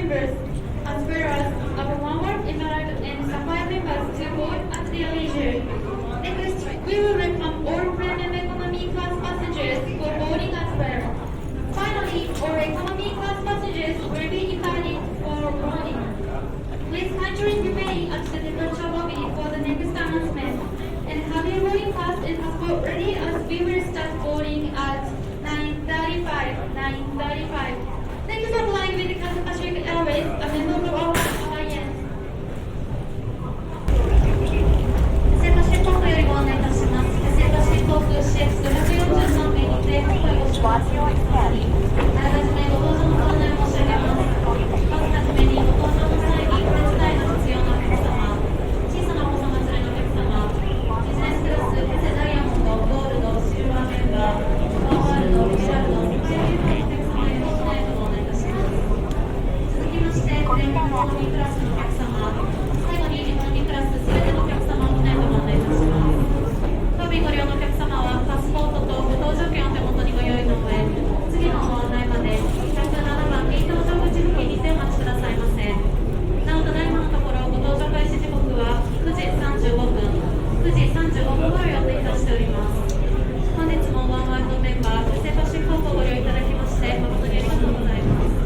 members, as well as our onward Emerald and Sapphire members to board at their leisure. Next, we will welcome all premium economy class passengers for boarding as well. Finally, all economy class passengers will be invited for boarding. Please kindly remain at the departure lobby for the next announcement and have your boarding pass and passport ready as we will start boarding at 9:35. Thank you for flying with Cathay Airways, a member of our alliance. セパシ航空よりご案内いたします。セパシ航空 CX543 名にて今回ご出発をあらかじめご搭乗のご案内を申し上げます。まずはじめにご搭乗の際にお手伝いの必要なお客様、小さなお子様連れのお客様、ビジネスクラス、キャセダイヤモンド、ゴールド、シルバーメンバー、ワールド、ミラルド、世界中のお客様へのご案内をご案内いたします。続きまして、プレミアムエコノミークラスのお客様、最後にエコノミークラスすべてのお客様をご案内いたします。当便ご利用のお客様はパスポートとご搭乗券を手元にご用意の上、次のご案内まで107番 B 搭乗口付近にてお待ちくださいませ。なお、ただいまのところご搭乗開始時刻は9時35分頃予定いたしております。本日もワンワールドメンバー、キャセイパシフィック航空をご利用いただきまして誠にありがとうございます。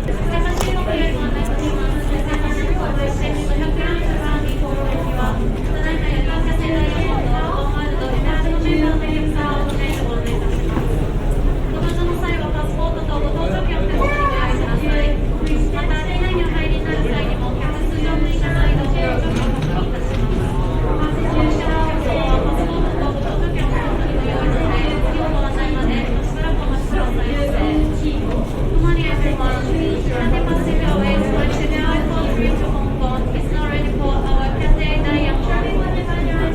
キャセイパシフィック航空よりご案内いたします。キャセイパシフィック航空 CX543 に航路行きは、ただいまよりキャセイダイヤモンド、ワンワールド、エメラルドメンバーのお客様をご名ご案内いたします。ご搭乗の際はパスポートとご搭乗券を手元にご用意ください。また、店内にお入りになる際にも、客室乗務員が再度ご搭乗券を確認いたします。パスポートとご搭乗券を手元にご用意の上、次のご案内までしばらくお待ちくださいませ。Good morning, everyone. Cathay Pacific Airways flight 7443 to Hong Kong is now ready for our Cathay Diamond,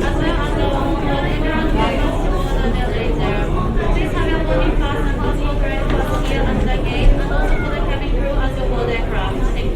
as well as our onboard Emerald members to board a bit later. Please have your boarding pass and passport ready for us here at the gate, and also for the cabin crew as you board aircraft. Thank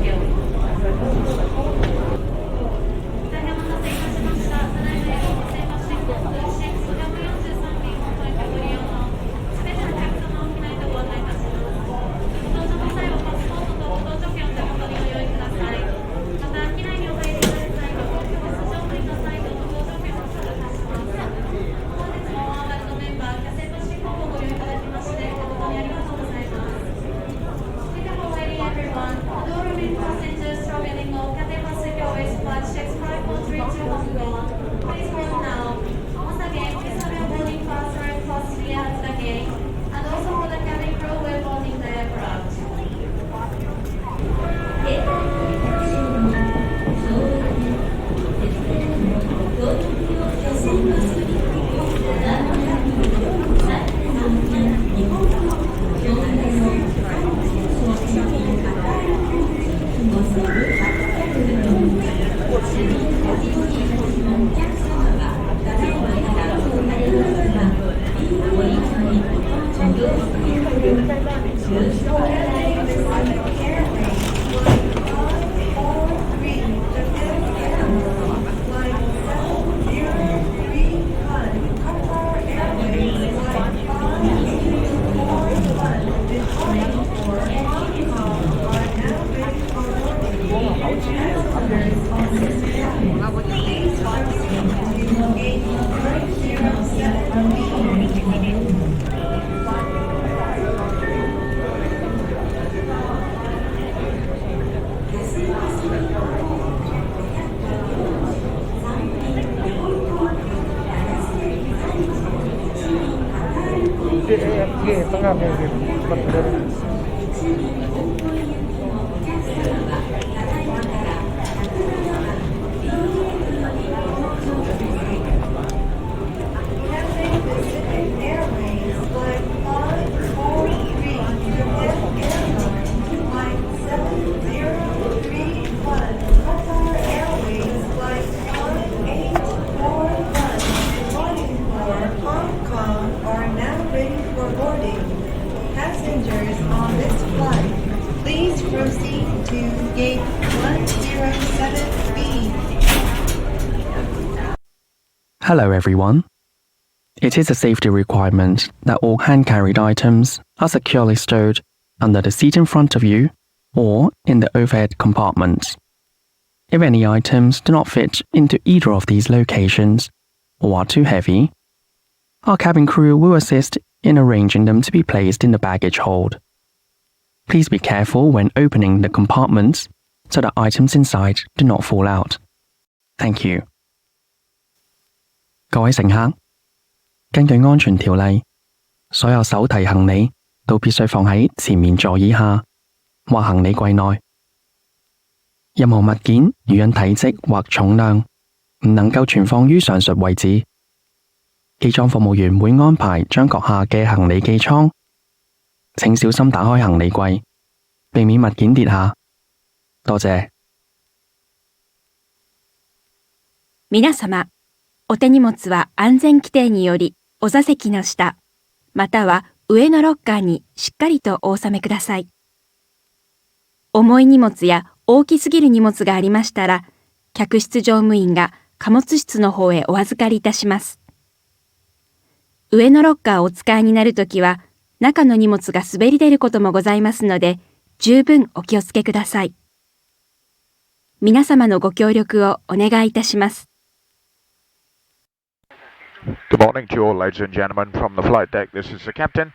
you.'Hello everyone. It is a safety requirement that all hand-carried items are securely stowed under the seat in front of you, or in the overhead compartments. If any items do not fit into either of these locations or are too heavy, our cabin crew will assist in arranging them to be placed in the baggage hold. Please be careful when opening the compartments so that items inside do not fall out. Thank you. 各位乘客，根據安全條例，所有手提行李都必須放喺前面座椅下或行李櫃內。任何物件如因體積或重量唔能夠存放於上述位置，機艙服務員會安排將閣下嘅行李寄艙。請小心打開行李櫃，避免物件跌下。多謝。皆様、お手荷物は安全規定によりお座席の下、または上のロッカーにしっかりとお納めください。重い荷物や大きすぎる荷物がありましたら、客室乗務員が貨物室の方へお預かりいたします。上のロッカーをお使いになるときは、中の荷物が滑り出ることもございますので、十分お気をつけください。皆様のご協力をお願いいたします。Good morning to you all, ladies and gentlemen, from the flight deck. This is the captain.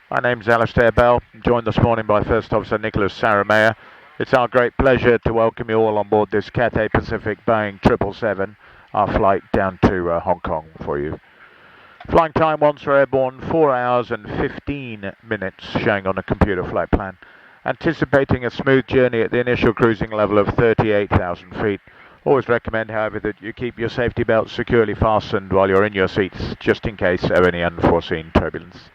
My name's Alistair Bell, joined this morning by First Officer Nicholas Saramea. It's our great pleasure to welcome you all on board this Cathay Pacific Boeing 777, our flight down to Hong Kong for you. Flying time once we're airborne, 4 hours and 15 minutes showing on a computer flight plan. Anticipating a smooth journey at the initial cruising level of 38,000 feet. Always recommend, however, that you keep your safety belts securely fastened while you're in your seats, just in case of any unforeseen turbulence.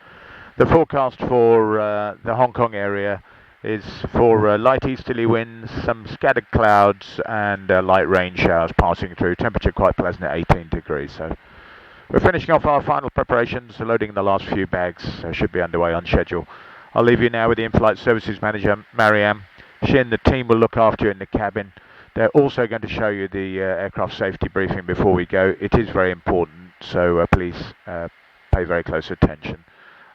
The forecast for the Hong Kong area is for light easterly winds, some scattered clouds and light rain showers passing through. Temperature quite pleasant at 18 degrees. So we're finishing off our final preparations, loading the last few bags. Should be underway on schedule. I'll leave you now with the in-flight services manager, Marianne. She and the team will look after you in the cabin. They're also going to show you the aircraft safety briefing before we go. It is very important, so please pay very close attention.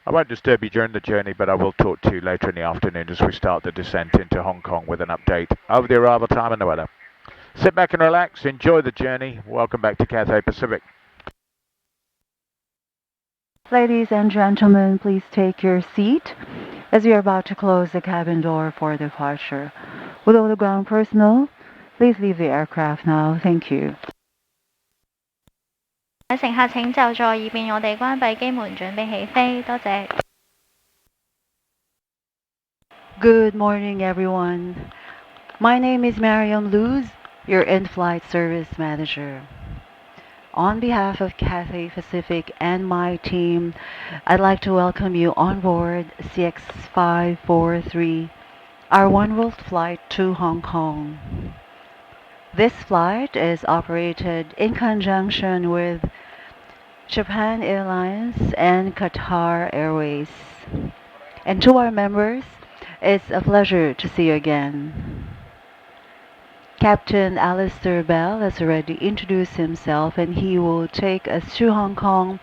I won't disturb you during the journey, but I will talk to you later in the afternoon as we start the descent into Hong Kong with an update over the arrival time and the weather. Sit back and relax, enjoy the journey. Welcome back to Cathay Pacific. Ladies and gentlemen, please take your seat as we are about to close the cabin door for departure. With all the ground personnel, please leave the aircraft now. Thank you. 乘客請就座，以便我哋關閉機門準備起飛。多謝。Good morning, everyone. My name is Mariam Luz, your in-flight service manager. On behalf of Cathay Pacific and my team, I'd like to welcome you on board CX543, our one-world flight to Hong Kong. This flight is operated in conjunction with Japan Airlines and Qatar Airways. And to our members, it's a pleasure to see you again. Captain Alistair Bell has already introduced himself, and he will take us to Hong Kong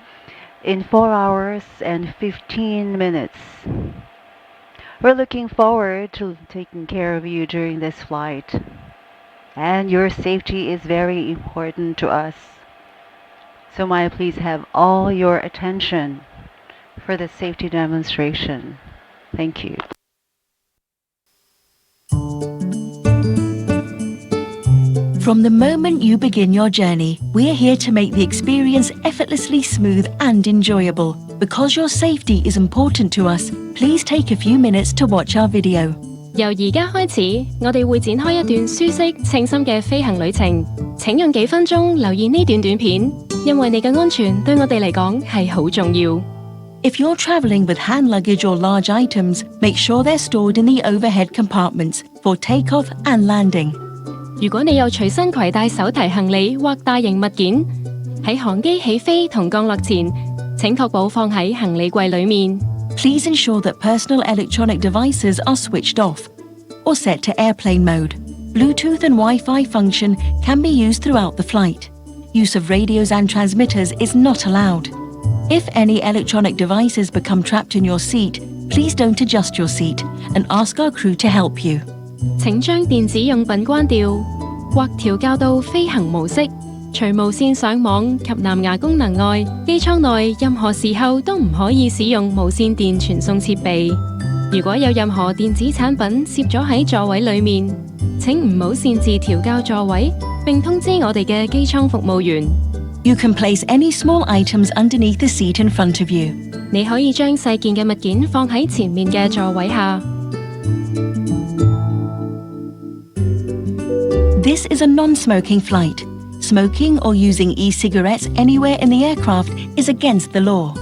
in 4 hours and 15 minutes. We're looking forward to taking care of you during this flight. And your safety is very important to us. So may I please have all your attention for the safety demonstration. Thank you. From the moment you begin your journey, we're here to make the experience effortlessly smooth and enjoyable. Because your safety is important to us, please take a few minutes to watch our video. 由而家開始，我哋會展開一段舒適、稱心嘅飛行旅程。請用幾分鐘留意呢段短片，因為你嘅安全對我哋嚟講係好重要。If you're traveling with hand luggage or large items, make sure they're stored in the overhead compartments for takeoff and landing. 如果你有隨身攜帶手提行李或大型物件，喺航機起飛同降落前，請確保放喺行李櫃裡面。Please ensure that personal electronic devices are switched off or set to airplane mode. Bluetooth and Wi-Fi function can be used throughout the flight. Use of radios and transmitters is not allowed. If any electronic devices become trapped in your seat, please please don't adjust your seat and ask our crew to help you. 請將電子用品關掉，或調校到飛行模式。除無線上網及藍牙功能外，機艙內任何時候都唔可以使用無線電傳送設備。如果有任何電子產品攝咗喺座位裡面，請唔好擅自調校座位，並通知我哋嘅機艙服務員。You can place any small items underneath the seat in front of you. 你可以將細件嘅物件放喺前面嘅座位下。This is a non-smoking flight. Smoking or using e-cigarettes anywhere in the aircraft is against the law.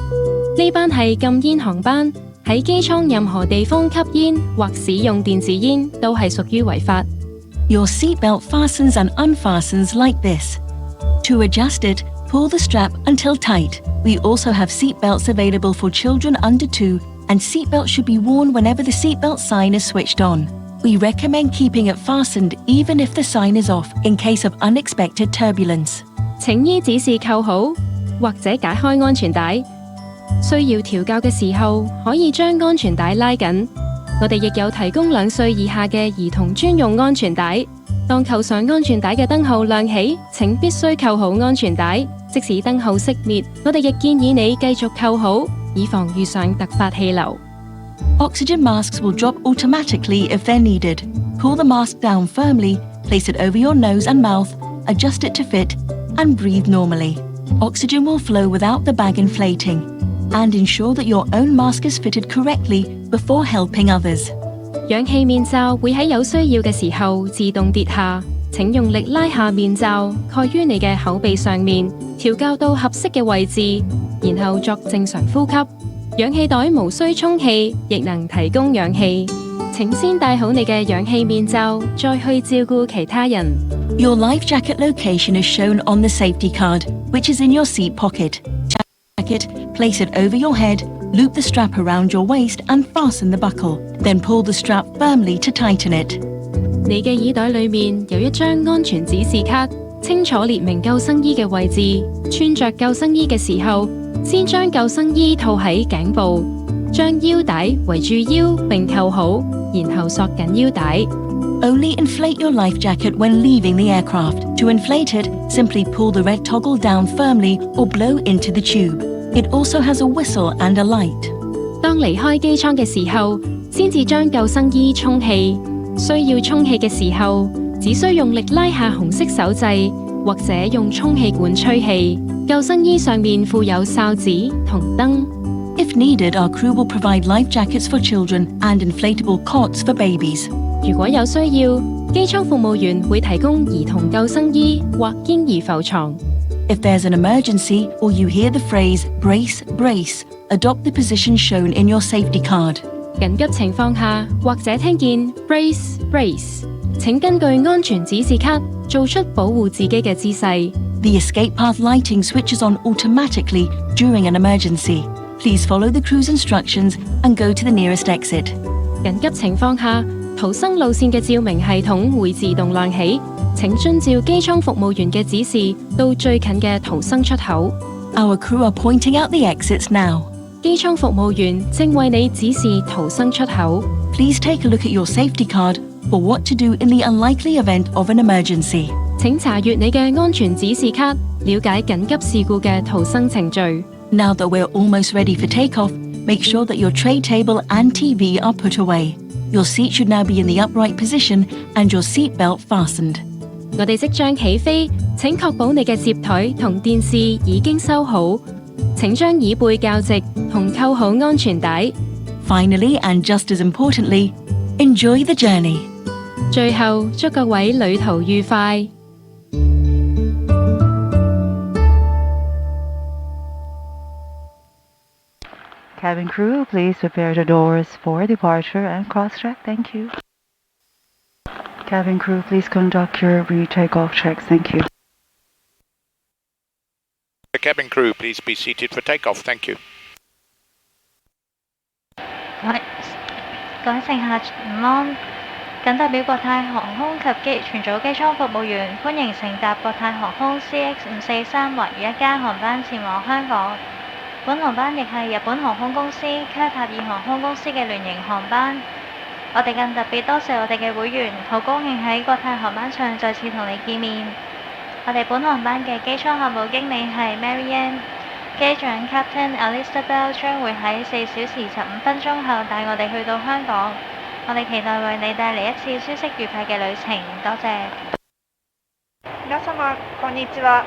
呢班係禁煙航班，喺機艙任何地方吸煙或使用電子煙都係屬於違法。Your seatbelt fastens and unfastens like this. To adjust it, pull the strap until tight. We also have seatbelts available for children under 2, and seatbelts should be worn whenever the seatbelt sign is switched on. We recommend keeping it fastened even if the sign is off in case of unexpected turbulence. 請依指示扣好或者解開安全帶。需要調校嘅時候，可以將安全帶拉緊。我哋亦有提供2歲以下嘅兒童專用安全帶。當扣上安全帶嘅燈號亮起，請必須扣好安全帶。即使燈號熄滅，我哋亦建議你繼續扣好，以防遇上突發氣流。Oxygen masks will drop automatically if they're needed. Pull the mask down firmly, place it over your nose and mouth, adjust it to fit, and breathe normally. Oxygen will flow without the bag inflating, and ensure that your own mask is fitted correctly before helping others. 氧氣面罩會喺有需要嘅時候自動跌下，請用力拉下面罩，蓋於你嘅口鼻上面，調校到合適嘅位置，然後作正常呼吸。氧氣袋無需充氣，亦能提供氧氣。請先戴好你嘅氧氣面罩，再去照顧其他人。Your life jacket location is shown on the safety card, which is in your seat pocket. Jacket, place it over your head, loop the strap around your waist and fasten the buckle. Then pull the strap firmly to tighten it. 你嘅耳袋裏面有一張安全指示卡，清楚列明救生衣嘅位置。穿着救生衣嘅時候，先將救生衣套喺頸部，將腰帶圍住腰並扣好，然後索緊腰帶。Only inflate your life jacket when leaving the aircraft. To inflate it, simply pull the red toggle down firmly or blow into the tube. It also has a whistle and a light. 當離開機艙嘅時候，先至將救生衣充氣。需要充氣嘅時候，只需用力拉下紅色手掣，或者用充氣管吹氣。救生衣上面附有哨子同燈。If needed, our crew will provide life jackets for children and inflatable cots for babies. 如果有需要，機艙服務員會提供兒童救生衣或嬰兒浮床。If there's an emergency or you hear the phrase brace, brace, adopt the position shown in your safety card. 緊急情況下，或者聽見 brace brace， 請根據安全指示卡做出保護自己嘅姿勢。The escape path lighting switches on automatically during an emergency. Please follow the crew's instructions and go to the nearest exit. 緊急情況下，逃生路線嘅照明系統會自動亮起。請遵照機艙服務員嘅指示到最近嘅逃生出口。Our crew are pointing out the exits now. 機艙服務員正為你指示逃生出口。Please take a look at your safety card for what to do in the unlikely event of an emergency. 請查閱你嘅安全指示卡，了解緊急事故嘅逃生程序。Now that we're almost ready for takeoff, make sure that your tray table and TV are put away. Your seat should now be in the upright position and your seat belt fastened. 我哋即將起飛，請確保你嘅接台同電視已經收好。請將椅背校直同扣好安全帶。Finally, and just as importantly, enjoy the journey. 最後，祝各位旅途愉快。Cabin crew, please prepare the doors for departure and cross-check. Thank you. Cabin crew, please conduct your re-takeoff checks. Thank you. The cabin crew, please be seated for takeoff. Thank you. 各位乘客午安，謹代表國泰航空及全組機艙服務員，歡迎乘搭國泰航空 CX 543或1間航班前往香港。本航班亦係日本航空公司卡塔爾航空公司嘅聯營航班。我哋更特別多謝我哋嘅會員，好高興喺國泰航班上再次同你見面。我哋本航班嘅機艙項目經理係 Marianne， 機長 Captain Alistair Bell 將會喺4小時15分鐘後帶我哋去到香港。我哋期待為你帶嚟一次舒適愉快嘅旅程。多謝。皆様こんにちは。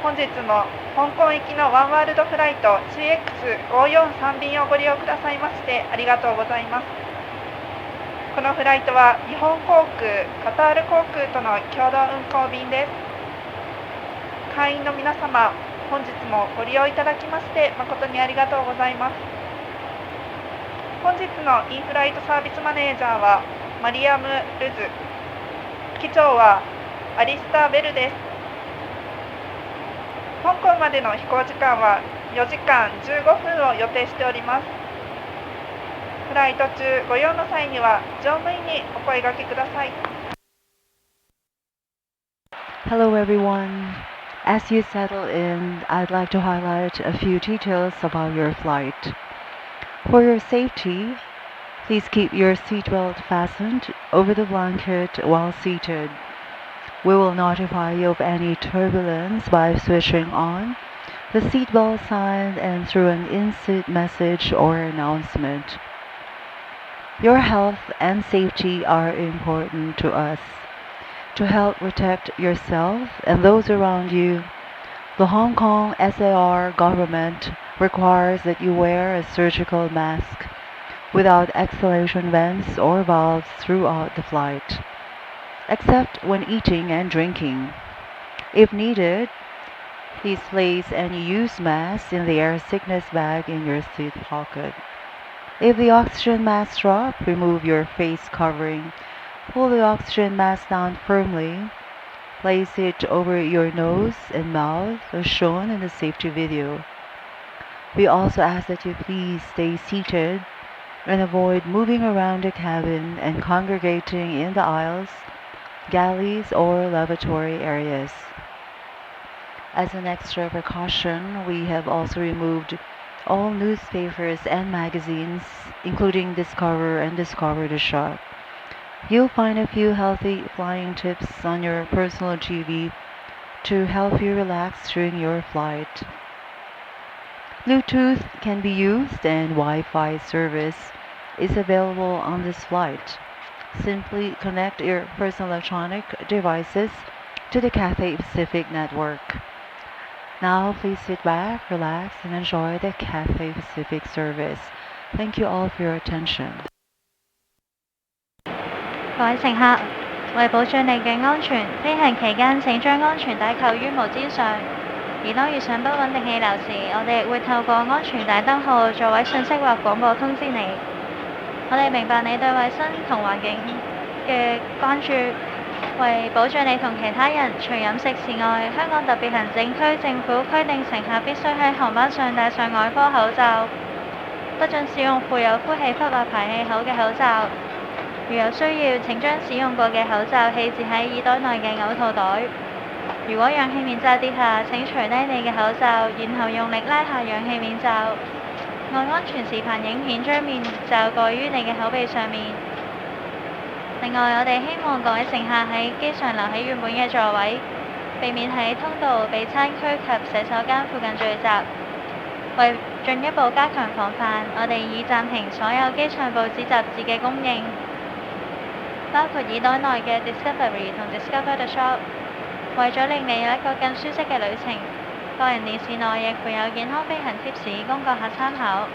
本日も香港行きのワンワールドフライト CX543 便をご利用くださいましてありがとうございます。このフライトは日本航空、カタール航空との共同運航便です。会員の皆様、本日もご利用いただきまして誠にありがとうございます。本日のインフライトサービスマネージャーはマリアム・ルズ、機長はアリスター・ベルです。香港までの飛行時間は4時間15分を予定しております。フライト中ご用の際には乗務員にお声掛けください。Hello everyone. As you settle in, I'd like to highlight a few details about your flight. For your safety, please keep your seatbelt fastened over the blanket while seated. We will notify you of any turbulence by switching on the seatbelt sign and through an in-seat message or announcement. Your health and safety are important to us. To help protect yourself and those around you, the Hong Kong SAR government requires that you wear a surgical mask without exhalation vents or valves throughout the flight, except when eating and drinking. If needed, please place any used mask in the air sickness bag in your seat pocket. If the oxygen mask drops, remove your face covering. Pull the oxygen mask down firmly. Place it over your nose and mouth as shown in the safety video. We also ask that you please stay seated and avoid moving around the cabin and congregating in the aisles, galleys, or lavatory areas. As an extra precaution, we have also removed all newspapers and magazines, including Discover and Discover the Shop. You'll find a few healthy flying tips on your personal TV to help you relax during your flight. Bluetooth can be used and Wi-Fi service is available on this flight. Simply connect your personal electronic devices to the Cathay Pacific network. Now please sit back, relax, and enjoy the Cathay Pacific service. Thank you all for your attention. 各位乘客，為保障你嘅安全，飛行期間請將安全帶扣於毛氈上。而當遇上不穩定氣流時，我哋亦會透過安全帶燈號、座位訊息或廣播通知你。我哋明白你對衛生同環境嘅關注，為保障你同其他人，除飲食時外，香港特別行政區政府規定乘客必須喺航班上戴上外科口罩，不准使用附有呼氣閥或排氣口嘅口罩。如有需要，請將使用過嘅口罩棄置喺耳袋內嘅嘔吐袋。如果氧氣面罩跌下，請除低你嘅口罩，然後用力拉下氧氣面罩。按安全示範影片將面罩蓋於你嘅口鼻上面。另外，我哋希望各位乘客喺機上留喺原本嘅座位，避免喺通道、備餐區及洗手間附近聚集。為進一步加強防範，我哋已暫停所有機上報紙雜誌嘅供應，包括耳袋內嘅 Discovery 同 Discover the Shop。為咗令你有一個更舒適嘅旅程，個人電視內亦附有健康飛行貼士供閣客參考。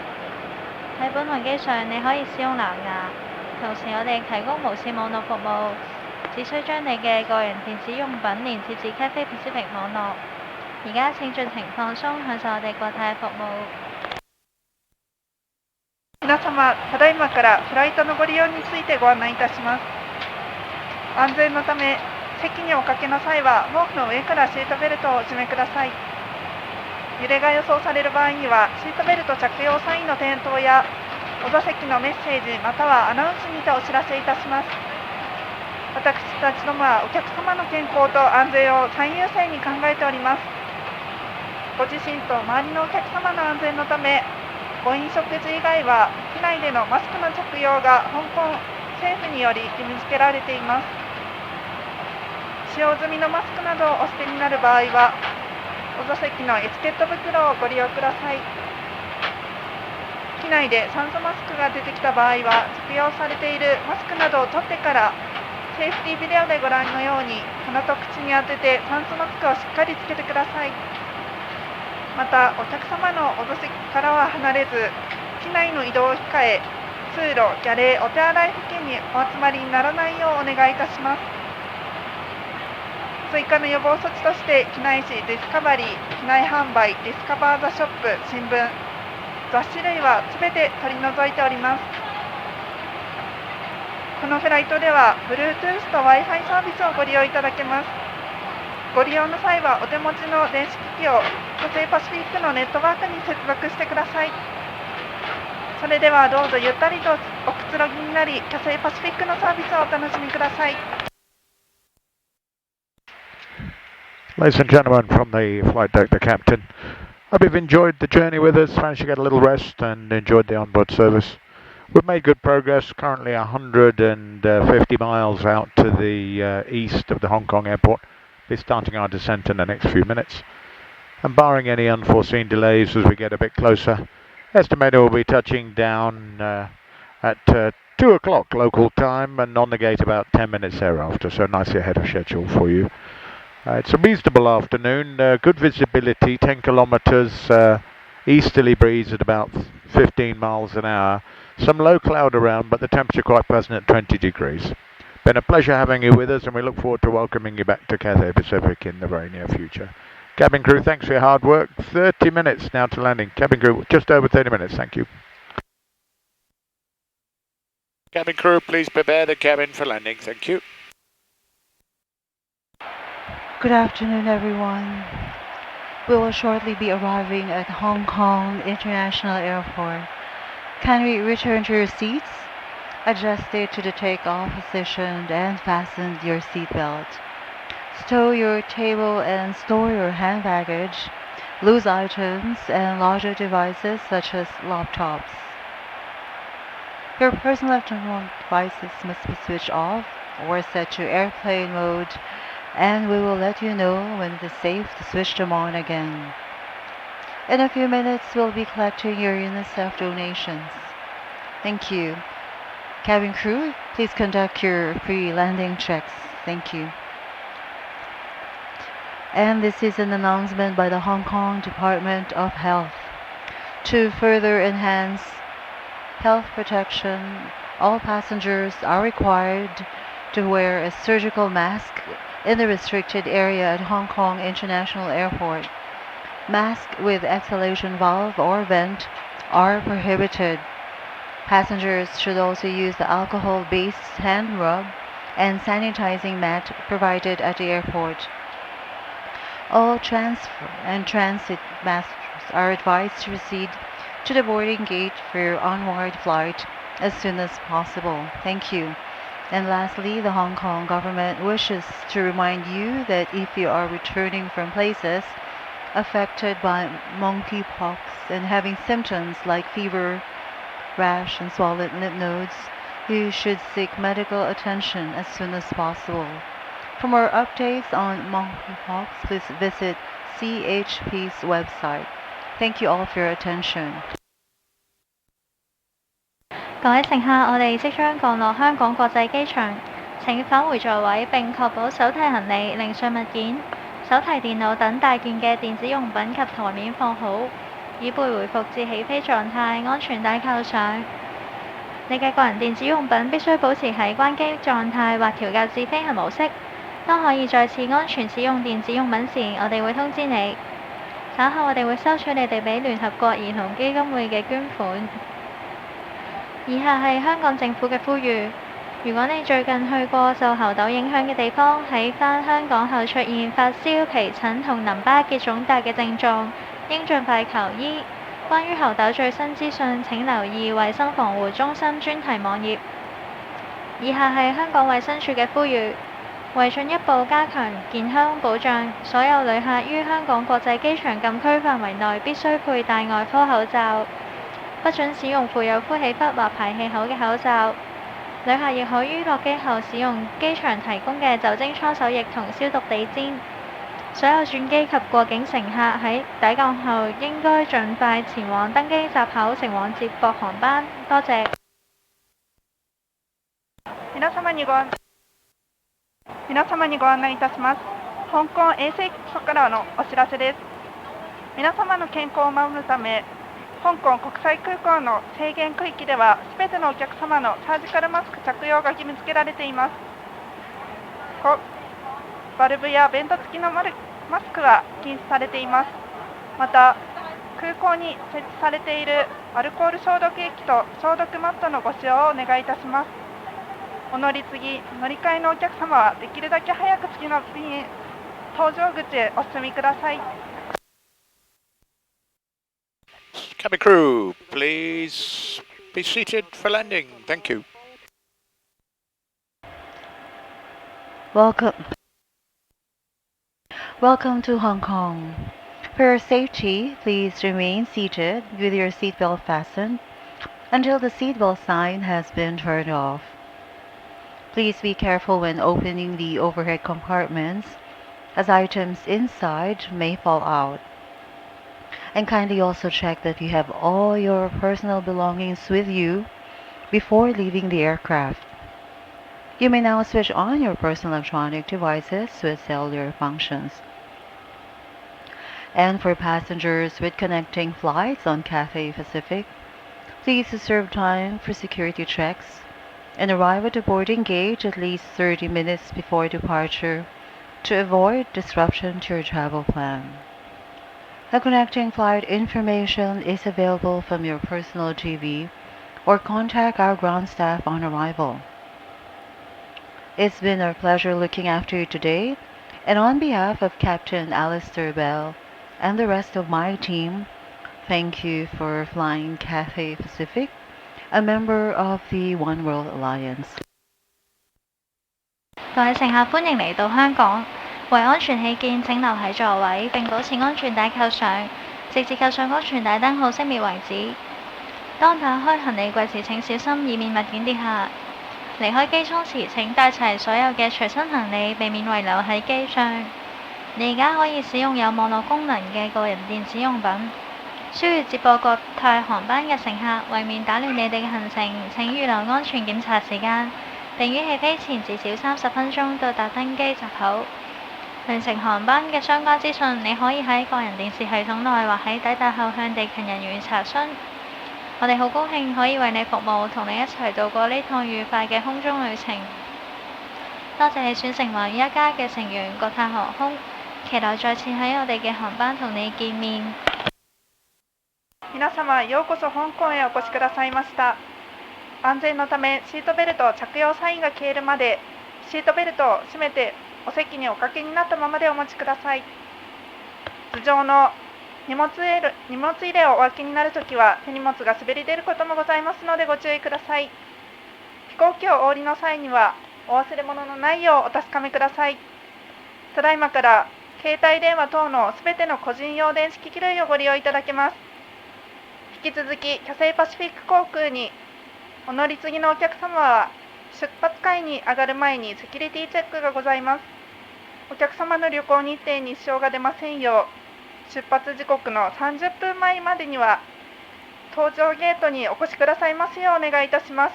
喺本航機上，你可以使用藍牙，同時我哋提供無線網絡服務，只需將你嘅個人電子用品連接至 Cathay Pacific 網絡。而家請盡情放鬆，享受我哋國泰服務。皆様、ただいまからフライトのご利用についてご案内いたします。安全のため、席におかけの際は毛布の上からシートベルトをお締めください。揺れが予想される場合にはシートベルト着用サインの点灯やお座席のメッセージまたはアナウンスにてお知らせいたします。私たちどもはお客様の健康と安全を最優先に考えております。ご自身と周りのお客様の安全のため、ご飲食時以外は機内でのマスクの着用が香港政府により義務付けられています。使用済みのマスクなどをお捨てになる場合は、お座席のエチケット袋をご利用ください。機内で酸素マスクが出てきた場合は、着用されているマスクなどを取ってから、セーフティービデオでご覧のように鼻と口に当てて酸素マスクをしっかりつけてください。また、お客様のお座席からは離れず、機内の移動を控え、通路、ギャレー、お手洗い付近にお集まりにならないようお願いいたします。追加の予防措置として、機内紙ディスカバリー、機内販売ディスカバーザショップ、新聞、雑誌類はすべて取り除いております。このフライトでは Bluetooth と Wi-Fi サービスをご利用いただけます。ご利用の際はお手持ちの電子機器をキャセイパシフィックのネットワークに接続してください。それではどうぞゆったりとおくつろぎになり、キャセイパシフィックのサービスをお楽しみください。Ladies and gentlemen, from the flight deck, the captain. Hope you've enjoyed the journey with us, managed to get a little rest and enjoyed the onboard service. We've made good progress, currently 150 miles out to the east of the Hong Kong airport. We'll be starting our descent in the next few minutes. And barring any unforeseen delays as we get a bit closer, estimated we'll be touching down at 2 o'clock local time and on the gate about 10 minutes thereafter, so nicely ahead of schedule for you. It's a reasonable afternoon, good visibility, 10 kilometres, easterly breeze at about 15 miles an hour. Some low cloud around, but the temperature quite pleasant at 20 degrees. Been a pleasure having you with us, and we look forward to welcoming you back to Cathay Pacific in the very near future. Cabin crew, thanks for your hard work. 30 minutes now to landing. Cabin crew, just over 30 minutes, thank you. Cabin crew, please prepare the cabin for landing, thank you. Good afternoon, everyone. We will shortly be arriving at Hong Kong International Airport. Kindly return to your seats, adjusted to the takeoff position, and fasten your seatbelt. Stow your table and store your hand baggage, loose items, and larger devices such as laptops. Your personal electronic devices must be switched off or set to airplane mode, and we will let you know when it is safe to switch them on again. In a few minutes, we'll be collecting your UNICEF donations. Thank you. Cabin crew, please conduct your pre-landing checks. Thank you. And this is an announcement by the Hong Kong Department of Health. To further enhance health protection, all passengers are required to wear a surgical mask in the restricted area at Hong Kong International Airport. Masks with exhalation valve or vent are prohibited. Passengers should also use the alcohol-based hand rub and sanitizing mat provided at the airport. All transfer and transit passengers are advised to proceed to the boarding gate for your onward flight as soon as possible. Thank you. And lastly, the Hong Kong government wishes to remind you that if you are returning from places affected by monkeypox and having symptoms like fever, rash, and swollen lymph nodes, you should seek medical attention as soon as possible. For more updates on monkeypox, please visit CHP's website. Thank you all for your attention. 各位乘客，我哋即將降落香港國際機場，請返回座位並確保手提行李、零碎物件、手提電腦等大件嘅電子用品及台面放好，椅背回復至起飛狀態，安全帶扣上。你嘅個人電子用品必須保持喺關機狀態或調校至飛行模式。當可以再次安全使用電子用品時，我哋會通知你。稍後我哋會收取你哋俾聯合國兒童基金會嘅捐款。以下係香港政府嘅呼籲：如果你最近去過受猴痘影響嘅地方，喺返香港後出現發燒、皮疹同淋巴結腫大嘅症狀，應盡快求醫。關於猴痘最新資訊，請留意衛生防護中心專題網頁。以下係香港衛生署嘅呼籲：為進一步加強健康保障，所有旅客於香港國際機場禁區範圍內必須佩戴外科口罩，不准使用附有呼氣閥或排氣口嘅口罩。旅客亦可於落機後使用機場提供嘅酒精搓手液同消毒地氈。所有轉機及過境乘客喺抵港後應該盡快前往登機閘口，前往接駁航班。多謝。皆様にご案内いたします。香港衛生局からのお知らせです。皆様の健康を守るため、香港国際空港の制限区域では、すべてのお客様のサージカルマスク着用が義務付けられています。バルブやベント付きのマスクは禁止されています。また、空港に設置されているアルコール消毒液と消毒マットのご使用をお願いいたします。お乗り継ぎ、乗り換えのお客様はできるだけ早く次の便へ搭乗口へお進みください。Cabin crew, please be seated for landing. Thank you. Welcome to Hong Kong. For your safety, please remain seated with your seatbelt fastened until the seatbelt sign has been turned off. Please be careful when opening the overhead compartments, as items inside may fall out. And kindly also check that you have all your personal belongings with you before leaving the aircraft. You may now switch on your personal electronic devices with cellular functions. And for passengers with connecting flights on Cathay Pacific, please reserve time for security checks and arrive at the boarding gate at least 30 minutes before departure to avoid disruption to your travel plan. The connecting flight information is available from your personal TV or contact our ground staff on arrival. It's been our pleasure looking after you today, and on behalf of Captain Alistair Bell and the rest of my team, thank you for flying Cathay Pacific, a member of the One World Alliance. 各位乘客，歡迎嚟到香港。為安全起見，請留喺座位並保持安全帶扣上，直至扣上安全帶燈號熄滅為止。當打開行李櫃時，請小心以免物件跌下。離開機艙時，請帶齊所有嘅隨身行李，避免遺留喺機上。你而家可以使用有網絡功能嘅個人電子用品。需要接駁國泰航班嘅乘客，為免打亂你哋嘅行程，請預留安全檢查時間，並於起飛前至少30分鐘到達登機閘口。完成航班嘅相關資訊，你可以喺個人電視系統內或喺抵達後向地勤人員查詢。我哋好高興可以為你服務，同你一齊度過呢趟愉快嘅空中旅程。多謝你選成為一家嘅成員，國泰航空，期待再次喺我哋嘅航班同你見面。皆様、ようこそ香港へお越しくださいました。安全のためシートベルト着用サインが消えるまでシートベルトを締めてお席におかけになったままでお待ちください。頭上の荷物入れをお開けになるときは手荷物が滑り出ることもございますのでご注意ください。飛行機をお降りの際にはお忘れ物のないようお確かめください。ただいまから携帯電話等のすべての個人用電子機器類をご利用いただけます。引き続きキャセイパシフィック航空にお乗り継ぎのお客様は出発階に上がる前にセキュリティチェックがございます。お客様の旅行日程に支障が出ませんよう、出発時刻の30分前までには搭乗ゲートにお越しくださいますようお願いいたします。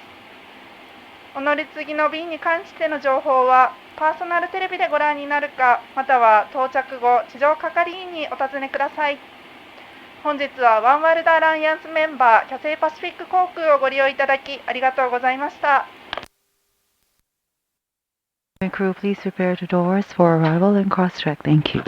お乗り継ぎの便に関しての情報はパーソナルテレビでご覧になるか、または到着後地上係員にお尋ねください。本日はワンワールドアライアンスメンバーキャセイパシフィック航空をご利用いただきありがとうございました。Crew, please prepare the doors for arrival and cross-check. Thank you.